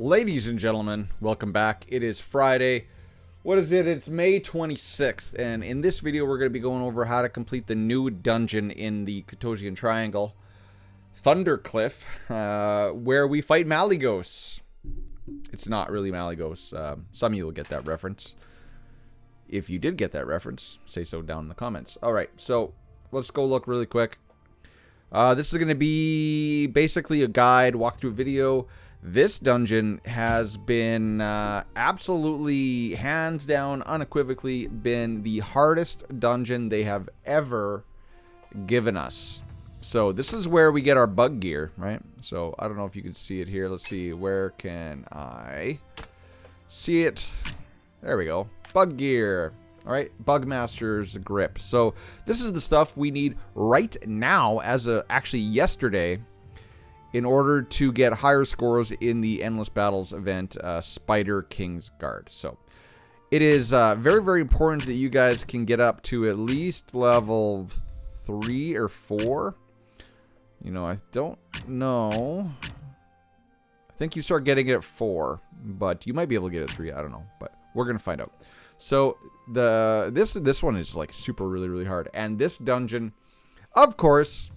Ladies and gentlemen, welcome back. It is Friday. What is it? It's May 26th, and in this video we're going to be going over how to complete the new dungeon in the Ketosian Triangle, Thundercliff, where we fight Malygos. It's not really Malygos. Some of you will get that reference. If you did get that reference, say so down in the comments. Alright, so let's go look really quick. This is going to be basically a guide, walkthrough video. This dungeon has been absolutely, hands down, unequivocally, been the hardest dungeon they have ever given us. So this is where we get our bug gear, right? So I don't know if you can see it here. Let's see. Where can I see it? There we go. Bug gear. All right. Bugmaster's grip. So this is the stuff we need right now, as of actually yesterday, in order to get higher scores in the Endless Battles event, Spider King's Guard. So it is very, very important that you guys can get up to at least level 3 or 4. You know, I don't know. I think you start getting it at 4, but you might be able to get it at 3. I don't know, but we're gonna find out. So this one is like super really hard, and this dungeon, of course,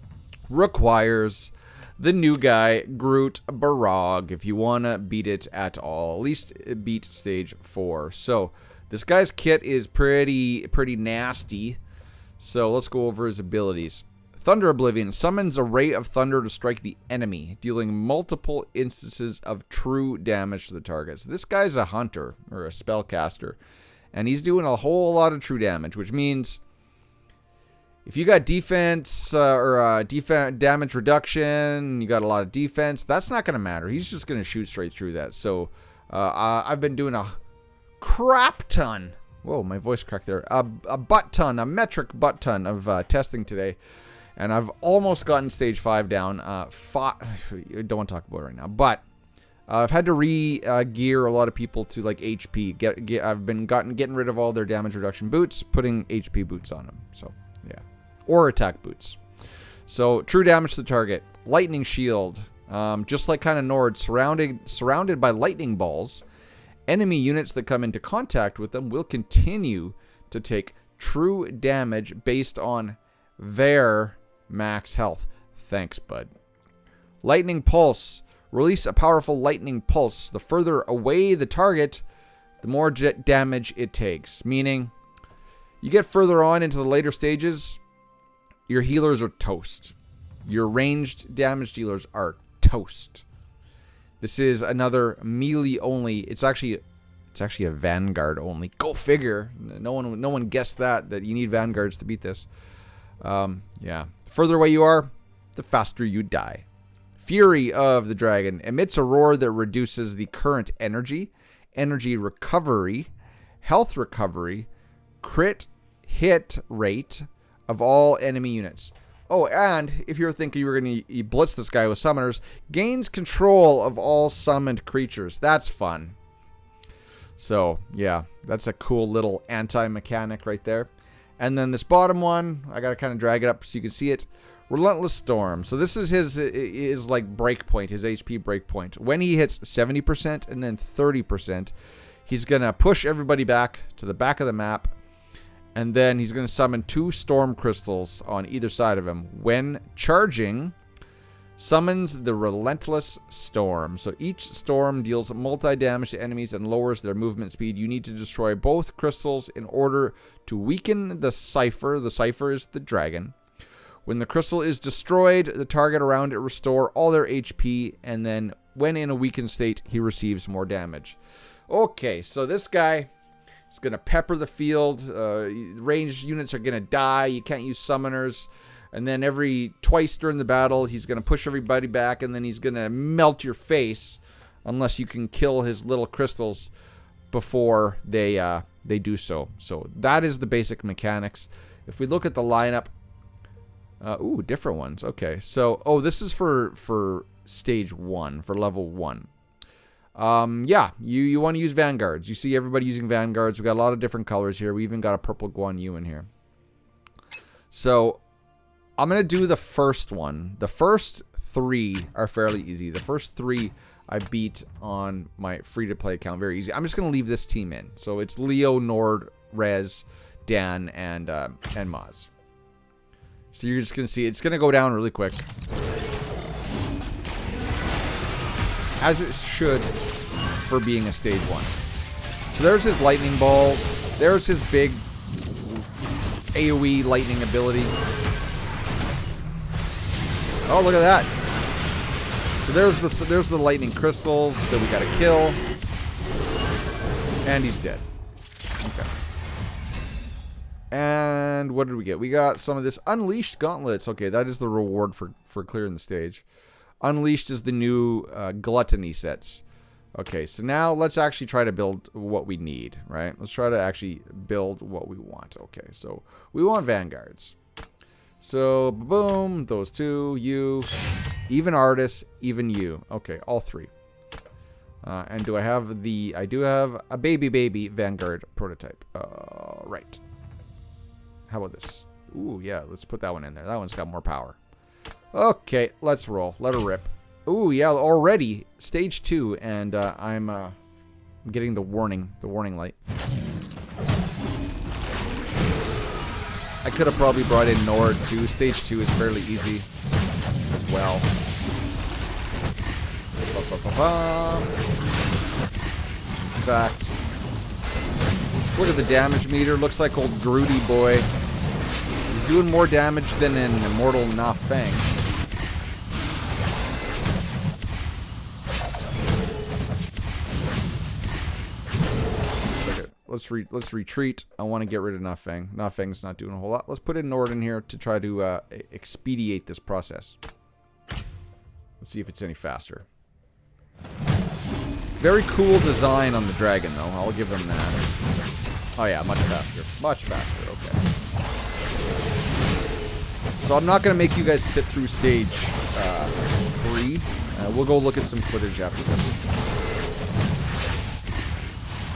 requires the new guy, Groot Barog, if you want to beat it at all. At least beat stage 4. So, this guy's kit is pretty nasty. So, let's go over his abilities. Thunder Oblivion summons a ray of thunder to strike the enemy, dealing multiple instances of true damage to the target. So, this guy's a hunter, or a spellcaster. And he's doing a whole lot of true damage, which means if you got defense damage reduction, you got a lot of defense, that's not going to matter. He's just going to shoot straight through that. So I've been doing a crap ton. Whoa, my voice cracked there. A metric butt ton of testing today. And I've almost gotten stage 5 down. I don't want to talk about it right now. But I've had to re-gear a lot of people to like HP. I've been getting rid of all their damage reduction boots, putting HP boots on them. So yeah. Or attack boots. So, true damage to the target. Lightning shield. Just like kind of Nord, surrounded by lightning balls. Enemy units that come into contact with them will continue to take true damage based on their max health. Thanks, bud. Lightning pulse. Release a powerful lightning pulse. The further away the target, the more damage it takes. Meaning, you get further on into the later stages, your healers are toast. Your ranged damage dealers are toast. This is another melee only. It's actually a Vanguard only. Go figure. No one guessed that you need Vanguards to beat this. Yeah. The further away you are, the faster you die. Fury of the Dragon emits a roar that reduces the current energy recovery, health recovery, crit hit rate of all enemy units. Oh, and if you're thinking you were going to blitz this guy with summoners, gains control of all summoned creatures. That's fun. So, yeah, that's a cool little anti-mechanic right there. And then this bottom one, I got to kind of drag it up so you can see it. Relentless Storm. So this is his like break point, his HP break point. When he hits 70% and then 30%, he's going to push everybody back to the back of the map. And then he's going to summon 2 storm crystals on either side of him. When charging, summons the Relentless Storm. So each storm deals multi-damage to enemies and lowers their movement speed. You need to destroy both crystals in order to weaken the Cypher. The Cypher is the dragon. When the crystal is destroyed, the target around it restore all their HP. And then when in a weakened state, he receives more damage. Okay, so this guy... it's going to pepper the field. Ranged units are going to die. You can't use summoners. And then twice during the battle, he's going to push everybody back. And then he's going to melt your face. Unless you can kill his little crystals before they do so. So that is the basic mechanics. If we look at the lineup. Ooh, different ones. Okay. So, this is for stage 1. For level 1. Yeah, you want to use Vanguards. You see everybody using Vanguards. We got a lot of different colors here. We even got a purple Guan Yu in here. So, I'm going to do the first one. The first 3 are fairly easy. The first 3 I beat on my free-to-play account very easy. I'm just going to leave this team in. So it's Leo, Nord, Rez, Dan, and Maz. So you're just going to see it's going to go down really quick. As it should for being a stage 1. So there's his lightning balls. There's his big AoE lightning ability. Oh, look at that. So there's the lightning crystals that we gotta kill. And he's dead. Okay. And what did we get? We got some of this Unleashed Gauntlets. Okay, that is the reward for clearing the stage. Unleashed is the new Gluttony sets. Okay, so now let's actually try to build what we need, right? Let's try to actually build what we want. Okay, so we want Vanguards. So, boom, those two, you, even Artists, even you. Okay, all three. And do I have the... I do have a baby Vanguard prototype. Right. How about this? Ooh, yeah, let's put that one in there. That one's got more power. Okay, let's roll. Let her rip. Ooh, yeah, already stage 2, and I'm getting the warning light. I could have probably brought in Nord too. Stage 2 is fairly easy as well. In fact, look at the damage meter. Looks like old Groody boy. He's doing more damage than an immortal Na Feng. Let's retreat. I want to get rid of Na Feng. Na Feng's not doing a whole lot. Let's put in Nord in here to try to expedite this process. Let's see if it's any faster. Very cool design on the dragon, though. I'll give them that. Oh yeah, much faster. Much faster. Okay. So I'm not going to make you guys sit through stage 3. We'll go look at some footage after this.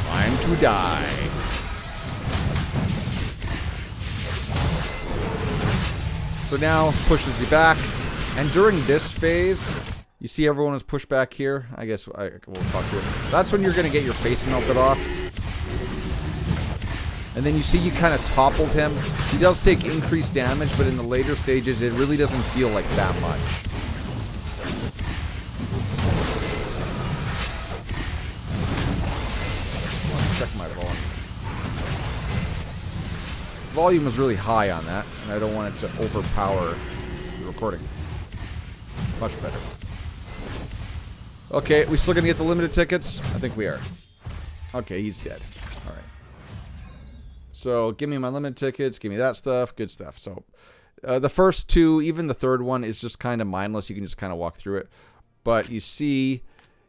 Time to die. So now pushes you back, and during this phase, you see everyone is pushed back here. I guess we'll talk to it. That's when you're going to get your face melted off. And then you see you kind of toppled him. He does take increased damage, but in the later stages, it really doesn't feel like that much. Check my volume. Volume is really high on that, and I don't want it to overpower the recording. Much better. Okay, we still gonna get the limited tickets? I think we are. Okay, he's dead. Alright. So, give me my limited tickets, give me that stuff, good stuff. So, the first two, even the third one, is just kind of mindless. You can just kind of walk through it. But you see...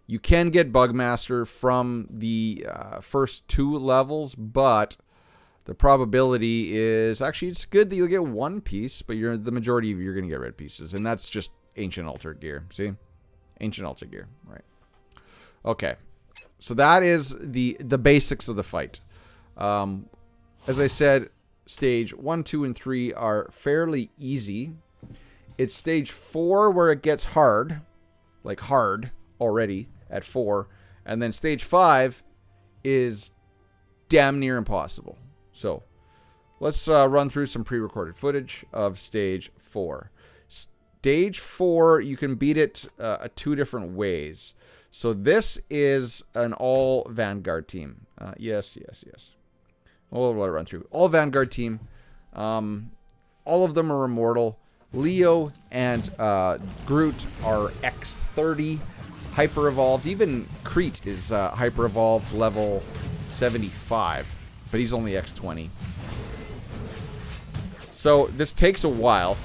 You can get Bugmaster from the first 2 levels, but the probability is... Actually, it's good that you'll get 1 piece, but the majority of you're going to get red pieces. And that's just Ancient Altar gear. See? Ancient Altar gear. Right. Okay. So that is the basics of the fight. As I said, stage 1, 2, and 3 are fairly easy. It's stage 4 where it gets hard. Like hard already. At 4, and then stage 5 is damn near impossible. So let's run through some pre-recorded footage of stage 4. Stage 4, you can beat it 2 different ways. So this is an all Vanguard team. Yes. We'll let it run through. All Vanguard team. All of them are immortal. Leo and Groot are X30. Hyper evolved. Even Crete is hyper evolved level 75, but he's only X20. So this takes a while,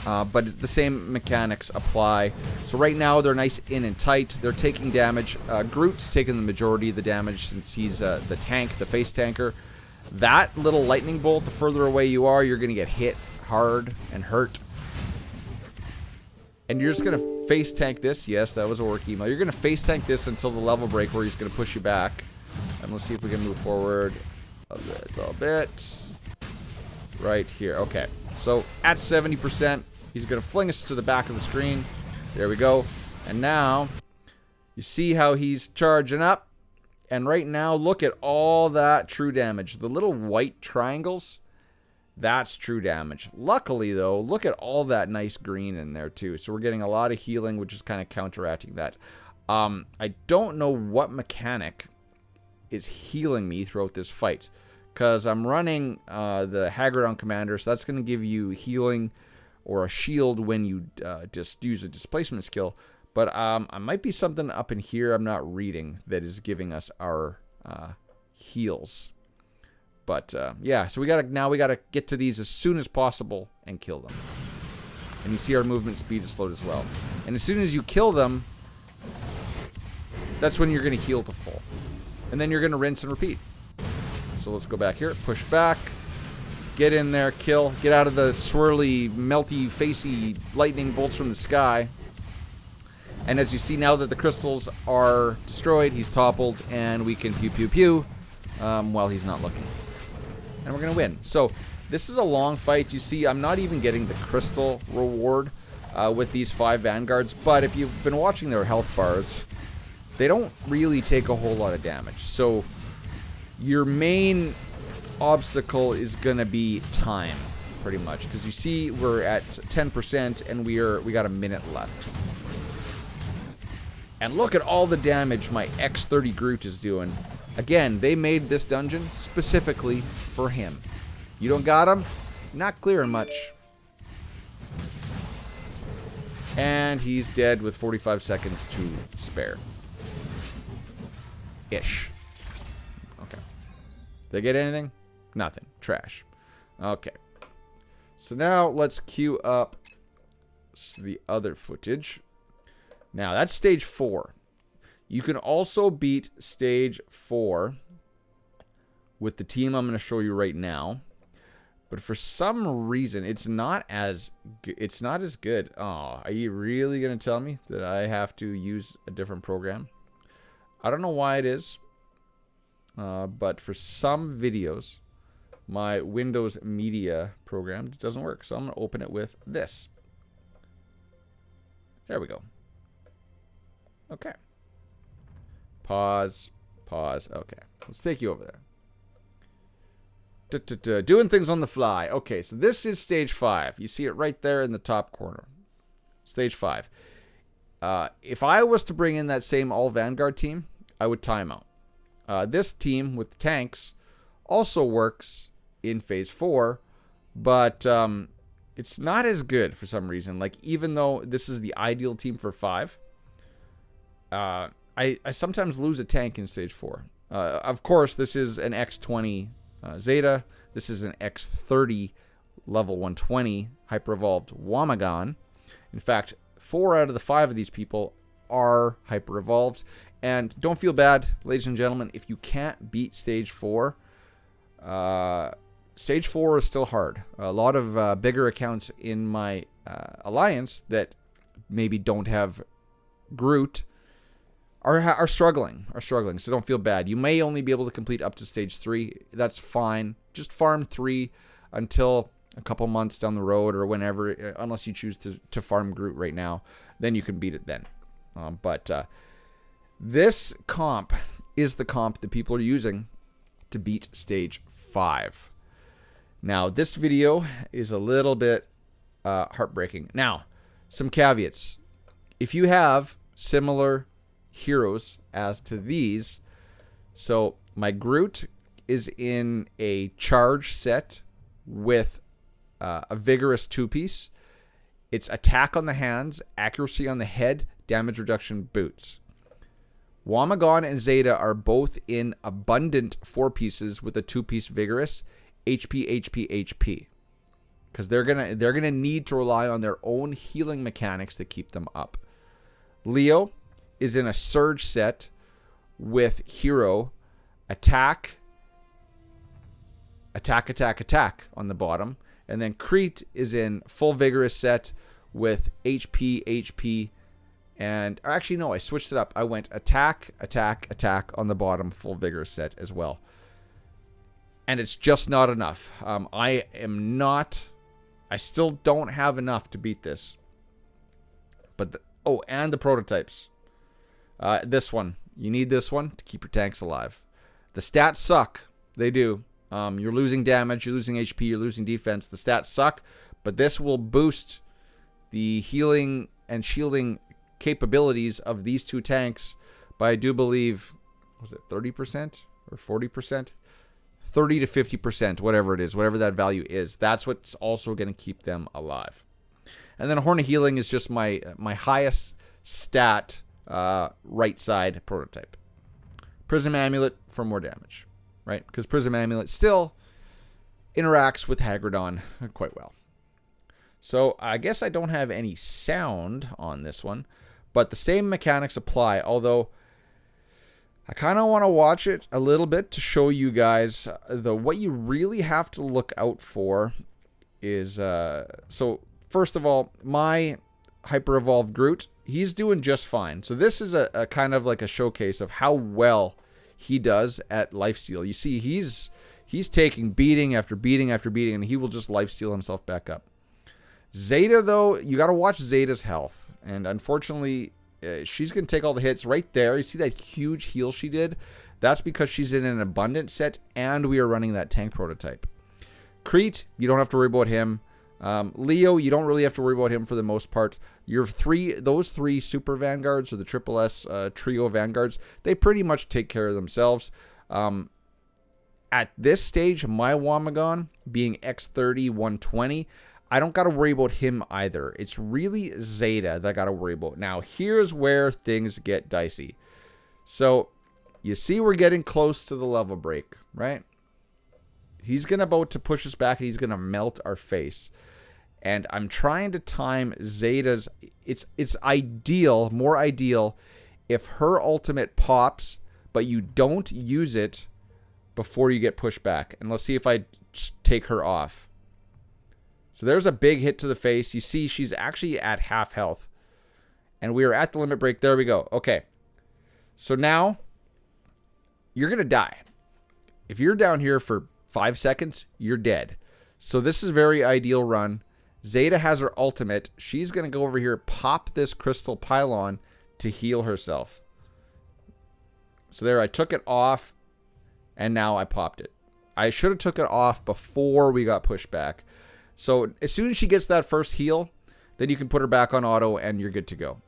but the same mechanics apply. So right now they're nice in and tight. They're taking damage. Groot's taking the majority of the damage since he's the tank, the face tanker. That little lightning bolt, the further away you are, you're going to get hit hard and hurt. And you're just going to face tank this. Yes, that was a work email. You're going to face tank this until the level break where he's going to push you back. And let's see if we can move forward a little bit. Right here. Okay. So at 70%, he's going to fling us to the back of the screen. There we go. And now You see how he's charging up? And right now, look at all that true damage. The little white triangles, that's true damage. Luckily, though, look at all that nice green in there, too. So we're getting a lot of healing, which is kind of counteracting that. I don't know what mechanic is healing me throughout this fight, because I'm running the Hagridon Commander, so that's going to give you healing or a shield when you just use a displacement skill. But I might be something up in here I'm not reading that is giving us our heals. But yeah, so we gotta get to these as soon as possible and kill them. And you see our movement speed is slowed as well. And as soon as you kill them, that's when you're gonna heal to full. And then you're gonna rinse and repeat. So let's go back here, push back, get in there, kill, get out of the swirly, melty, facey lightning bolts from the sky. And as you see, now that the crystals are destroyed, he's toppled, and we can pew pew pew while he's not looking. And we're going to win. So this is a long fight. You see, I'm not even getting the crystal reward with these 5 Vanguards. But if you've been watching their health bars, they don't really take a whole lot of damage. So your main obstacle is going to be time, pretty much. Because you see, we're at 10%, and we got a minute left. And look at all the damage my X30 Groot is doing. Again, they made this dungeon specifically for him. You don't got him? Not clearing much. And he's dead with 45 seconds to spare. Ish. Okay. Did I get anything? Nothing. Trash. Okay. So now let's queue up the other footage. Now, that's stage 4. You can also beat stage 4 with the team I'm going to show you right now. But for some reason, it's not as good. Oh, are you really going to tell me that I have to use a different program? I don't know why it is. But for some videos, my Windows Media program doesn't work. So I'm going to open it with this. There we go. Okay. Pause. Okay. Let's take you over there. Doing things on the fly. Okay, so this is stage 5. You see it right there in the top corner. Stage 5. If I was to bring in that same all Vanguard team, I would time out. This team with the tanks also works in phase 4, but it's not as good for some reason. Like, even though this is the ideal team for 5, I sometimes lose a tank in stage 4. Of course, this is an X20 Zeta. This is an X30 level 120 hyper-evolved Wamagon. In fact, 4 out of the 5 of these people are hyper-evolved. And don't feel bad, ladies and gentlemen, if you can't beat stage 4. Stage 4 is still hard. A lot of bigger accounts in my alliance that maybe don't have Groot are struggling. So don't feel bad. You may only be able to complete up to stage 3. That's fine. Just farm 3 until a couple months down the road or whenever, unless you choose to farm Groot right now. Then you can beat it then. But this comp is the comp that people are using to beat stage 5. Now, this video is a little bit heartbreaking. Now, some caveats. If you have similar heroes as to these, so my Groot is in a charge set with a vigorous 2-piece. It's attack on the hands, accuracy on the head, damage reduction boots. Wamagon and Zeta are both in abundant 4-pieces with a 2-piece vigorous, HP. Because they're gonna need to rely on their own healing mechanics to keep them up. Leo is in a surge set with hero, attack on the bottom. And then Crete is in full vigorous set with HP, and actually no, I switched it up. I went attack on the bottom, full vigorous set as well. And it's just not enough. I still don't have enough to beat this. But and the prototypes. This one. You need this one to keep your tanks alive. The stats suck. They do. You're losing damage, you're losing HP, you're losing defense. The stats suck, but this will boost the healing and shielding capabilities of these two tanks by, I do believe, was it 30% or 40%? 30 to 50%, whatever it is, whatever that value is. That's what's also going to keep them alive. And then Horn of Healing is just my highest stat right side prototype. Prism Amulet for more damage, right? Because Prism Amulet still interacts with Hagridon quite well. So I guess I don't have any sound on this one, but the same mechanics apply, although I kind of want to watch it a little bit to show you guys what you really have to look out for is, so first of all, my Hyper Evolved Groot, he's doing just fine. So this is a kind of like a showcase of how well he does at lifesteal. You see, he's taking beating after beating after beating, and he will just lifesteal himself back up. Zeta, though, you got to watch Zeta's health. And unfortunately, she's going to take all the hits right there. You see that huge heal she did? That's because she's in an abundant set, and we are running that tank prototype. Crete, you don't have to worry about him. Leo, you don't really have to worry about him for the most part. Those three super vanguards, or the triple S trio vanguards, they pretty much take care of themselves. At this stage, my Wamagon being X30 120, I don't got to worry about him either. It's really Zeta that I got to worry about. Now, here's where things get dicey. So, you see we're getting close to the level break, right? He's about to push us back, and he's going to melt our face. And I'm trying to time Zeta's... It's ideal, more ideal, if her ultimate pops, but you don't use it before you get pushed back. And let's see if I take her off. So there's a big hit to the face. You see she's actually at half health. And we are at the limit break. There we go. Okay. So now, you're going to die. If you're down here for 5 seconds, you're dead. So this is a very ideal run. Zeta has her ultimate. She's going to go over here, pop this crystal pylon to heal herself. So there, I took it off, and now I popped it. I should have took it off before we got pushed back. So as soon as she gets that first heal, then you can put her back on auto and you're good to go.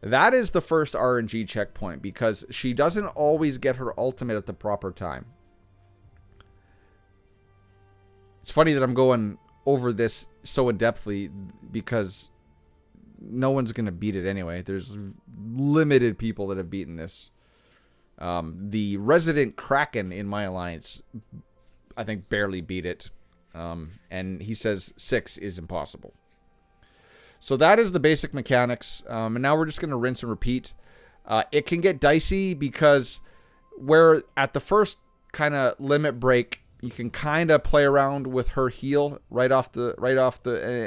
That is the first RNG checkpoint because she doesn't always get her ultimate at the proper time. It's funny that I'm going over this so in-depthly because no one's going to beat it anyway. There's limited people that have beaten this. The resident Kraken in my alliance, I think, barely beat it. And he says 6 is impossible. So that is the basic mechanics. And now we're just going to rinse and repeat. It can get dicey because where at the first kind of limit break, you can kind of play around with her heal right off the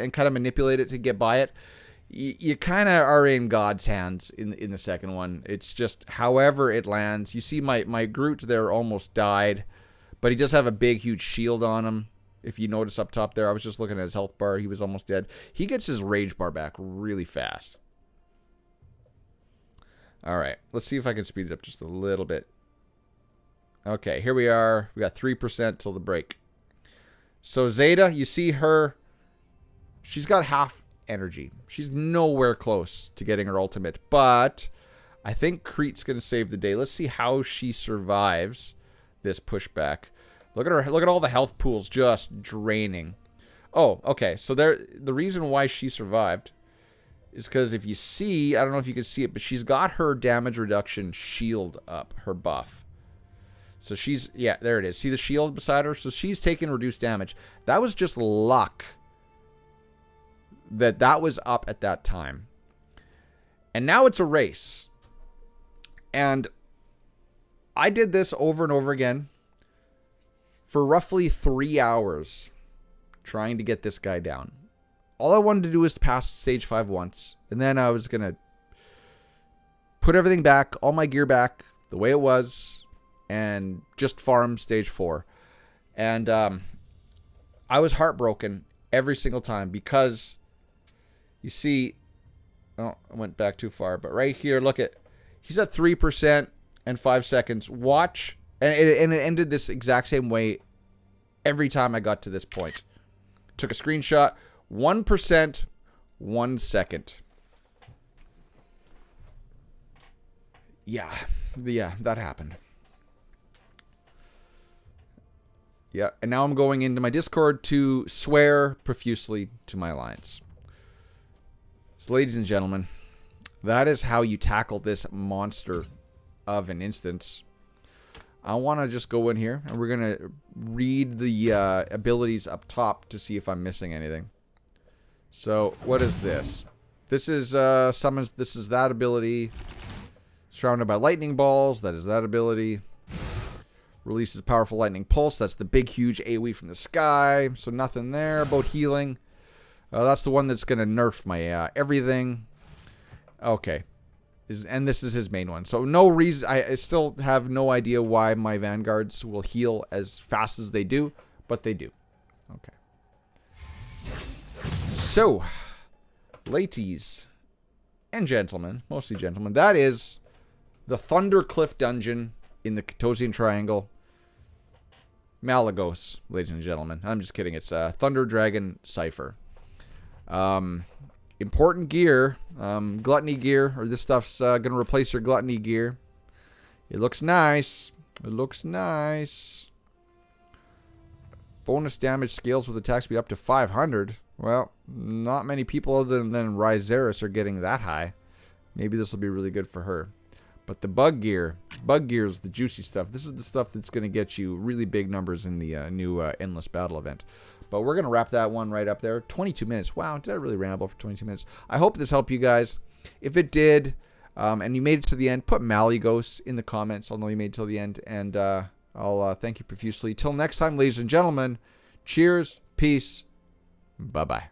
and kind of manipulate it to get by it. You kind of are in God's hands in the second one. It's just however it lands. You see my Groot there almost died, but he does have a big, huge shield on him. If you notice up top there, I was just looking at his health bar. He was almost dead. He gets his rage bar back really fast. All right, let's see if I can speed it up just a little bit. Okay, here we are. We got 3% till the break. So Zeta, you see her. She's got half energy. She's nowhere close to getting her ultimate. But I think Crete's going to save the day. Let's see how she survives this pushback. Look at her. Look at all the health pools just draining. Oh, okay. So the reason why she survived is because if you see, I don't know if you can see it, but she's got her damage reduction shield up, her buff. So she's, yeah, there it is. See the shield beside her? So she's taking reduced damage. That was just luck that was up at that time. And now it's a race. And I did this over and over again for roughly 3 hours trying to get this guy down. All I wanted to do was pass stage 5 once. And then I was going to put everything back, all my gear back the way it was, and just farm stage 4. And I was heartbroken every single time because, you see, Oh, I went back too far. But right here, look at, he's at 3% and 5 seconds. Watch, and it ended this exact same way every time I got to this point. Took a screenshot. 1%, 1 second. Yeah, that happened. Yeah, and now I'm going into my Discord to swear profusely to my alliance. So, ladies and gentlemen, that is how you tackle this monster of an instance. I want to just go in here, and we're going to read the abilities up top to see if I'm missing anything. So, what is this? This is summons. This is that ability. Surrounded by lightning balls. That is that ability. Releases powerful lightning pulse. That's the big, huge AoE from the sky. So nothing there about healing. That's the one that's going to nerf my everything. Okay. And this is his main one. So no reason. I still have no idea why my Vanguards will heal as fast as they do. But they do. Okay. So, ladies and gentlemen. Mostly gentlemen. That is the Thunder Cliff Dungeon in the Ketosian Triangle. Malagos, ladies and gentlemen. I'm just kidding. It's Thunder Dragon Cypher. Important gear. Gluttony gear. Or this stuff's going to replace your gluttony gear. It looks nice. It looks nice. Bonus damage scales with attack speed up to 500. Well, not many people other than Ryzeris are getting that high. Maybe this will be really good for her. But the bug gear is the juicy stuff. This is the stuff that's going to get you really big numbers in the new Endless Battle event. But we're going to wrap that one right up there. 22 minutes. Wow, did I really ramble for 22 minutes? I hope this helped you guys. If it did, and you made it to the end, put Malagos in the comments. I'll know you made it till the end. And I'll thank you profusely. Till next time, ladies and gentlemen, cheers, peace, bye-bye.